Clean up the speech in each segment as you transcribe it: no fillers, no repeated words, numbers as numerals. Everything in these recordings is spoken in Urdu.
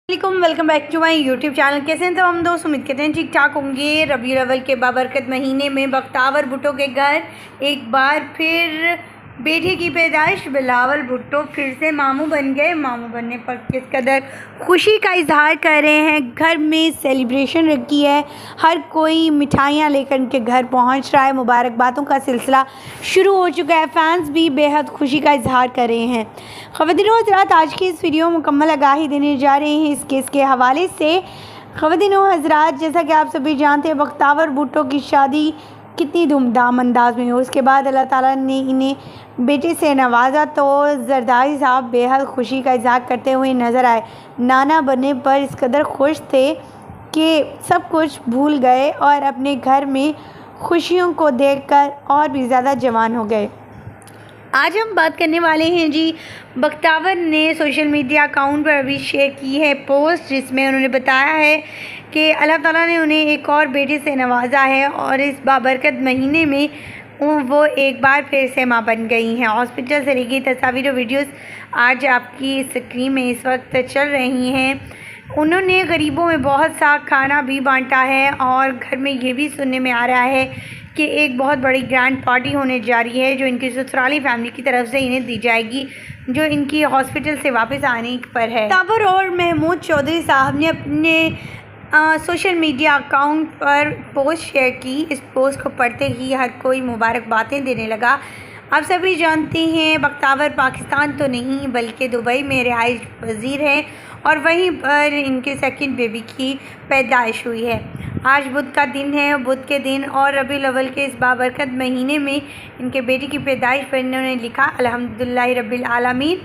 Welcome back to my YouTube channel. کیسے ہیں تو ہم دوست؟ امید کرتے ہیں ٹھیک ٹھاک ہوں گے۔ ربیع الاول کے بابرکت مہینے میں بختیور بھٹو کے گھر ایک بار پھر بیٹے کی پیدائش۔ بلاول بھٹو پھر سے ماموں بن گئے۔ ماموں بننے پر کس قدر خوشی کا اظہار کر رہے ہیں۔ گھر میں سیلیبریشن رکھی ہے، ہر کوئی مٹھائیاں لے کر ان کے گھر پہنچ رہا ہے۔ مبارکبادوں کا سلسلہ شروع ہو چکا ہے، فینس بھی بے حد خوشی کا اظہار کر رہے ہیں۔ خواتین و حضرات، آج کی اس ویڈیو میں مکمل آگاہی دینے جا رہے ہیں اس کیس کے حوالے سے۔ خواتین و حضرات، جیسا کہ آپ سبھی جانتے ہیں بختیور بھٹو کی شادی کتنی دھوم دھام انداز میں ہوئی، اس کے بعد اللہ تعالیٰ نے انہیں بیٹے سے نوازا تو زرداری صاحب بے حد خوشی کا اظہار کرتے ہوئے نظر آئے۔ نانا بننے پر اس قدر خوش تھے کہ سب کچھ بھول گئے اور اپنے گھر میں خوشیوں کو دیکھ کر اور بھی زیادہ جوان ہو گئے۔ آج ہم بات کرنے والے ہیں بختیور نے سوشل میڈیا اکاؤنٹ پر ابھی شیئر کی ہے پوسٹ، جس میں انہوں نے بتایا ہے کہ اللہ تعالیٰ نے انہیں ایک اور بیٹے سے نوازا ہے اور اس بابرکت مہینے میں وہ ایک بار پھر سے ماں بن گئی ہیں۔ ہاسپٹل سے لی گئی تصاویر و ویڈیوز آج آپ کی اسکرین میں اس وقت چل رہی ہیں۔ انہوں نے غریبوں میں بہت سا کھانا بھی بانٹا ہے اور گھر میں یہ بھی سننے میں آ رہا ہے کہ ایک بہت بڑی گرینڈ پارٹی ہونے جا رہی ہے جو ان کی سسرالی فیملی کی طرف سے انہیں دی جائے گی، جو ان کی ہاسپٹل سے واپس آنے پر ہے۔ بختیور اور محمود چودھری صاحب نے اپنے سوشل میڈیا اکاؤنٹ پر پوسٹ شیئر کی۔ اس پوسٹ کو پڑھتے ہی ہر کوئی مبارکبادیں دینے لگا۔ آپ سبھی جانتے ہیں بختیور پاکستان تو نہیں بلکہ دبئی میں رہائش پذیر ہیں اور وہیں پر ان کے سیکنڈ بیبی کی پیدائش ہوئی ہے۔ آج بدھ کا دن ہے۔ بدھ کے دن اور ربیع الاول کے اس بابرکت مہینے میں ان کے بیٹے کی پیدائش پر انہوں نے لکھا، الحمدللہ رب العالمین،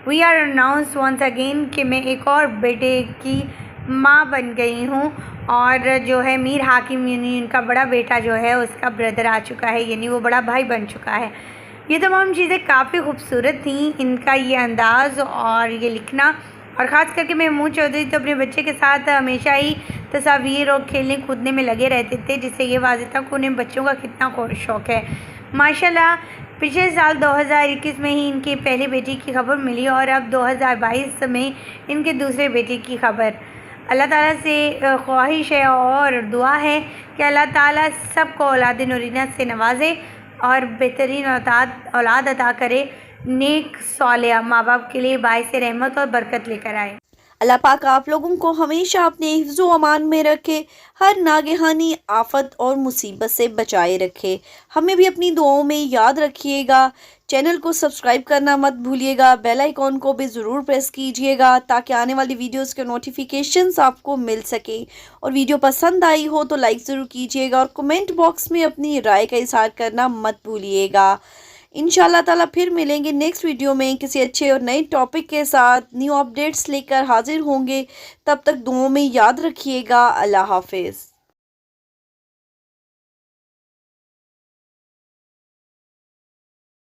we are announce once again کہ میں ایک اور بیٹے کی ماں بن گئی ہوں اور جو ہے میر حاکم یعنی ان کا بڑا بیٹا جو ہے اس کا بردر آ چکا ہے، یعنی وہ بڑا بھائی بن چکا ہے۔ یہ تمام چیزیں کافی خوبصورت تھیں، ان کا یہ انداز اور یہ لکھنا، اور خاص کر کے محمود چودھری تو اپنے بچے کے ساتھ ہمیشہ ہی تصاویر اور کھیلنے کودنے میں لگے رہتے تھے، جس سے یہ واضح تھا کہ انہیں بچوں کا کتنا شوق ہے۔ ماشاءاللہ پچھلے سال 2021 میں ہی ان کے پہلے بیٹے کی خبر ملی اور اب 2022 میں ان کے دوسرے بیٹے کی خبر۔ اللہ تعالیٰ سے خواہش ہے اور دعا ہے کہ اللہ تعالیٰ سب کو اولاد نورینہ سے نوازے اور بہترین اولاد عطا کرے، نیک صالحہ ماں باپ کے لیے باعث رحمت اور برکت لے کر آئے۔ اللہ پاک آپ لوگوں کو ہمیشہ اپنے حفظ و امان میں رکھے، ہر ناگہانی آفت اور مصیبت سے بچائے رکھے۔ ہمیں بھی اپنی دعاؤں میں یاد رکھیے گا۔ چینل کو سبسکرائب کرنا مت بھولیے گا، بیل آئیکن کو بھی ضرور پریس کیجیے گا تاکہ آنے والی ویڈیوز کے نوٹیفیکیشنز آپ کو مل سکیں۔ اور ویڈیو پسند آئی ہو تو لائک ضرور کیجیے گا اور کمنٹ باکس میں اپنی رائے کا اظہار کرنا مت بھولیے گا۔ انشاءاللہ تعالیٰ پھر ملیں گے نیکسٹ ویڈیو میں کسی اچھے اور نئے ٹاپک کے ساتھ، نیو اپڈیٹس لے کر حاضر ہوں گے۔ تب تک دعاؤں میں یاد رکھیے گا۔ اللہ حافظ۔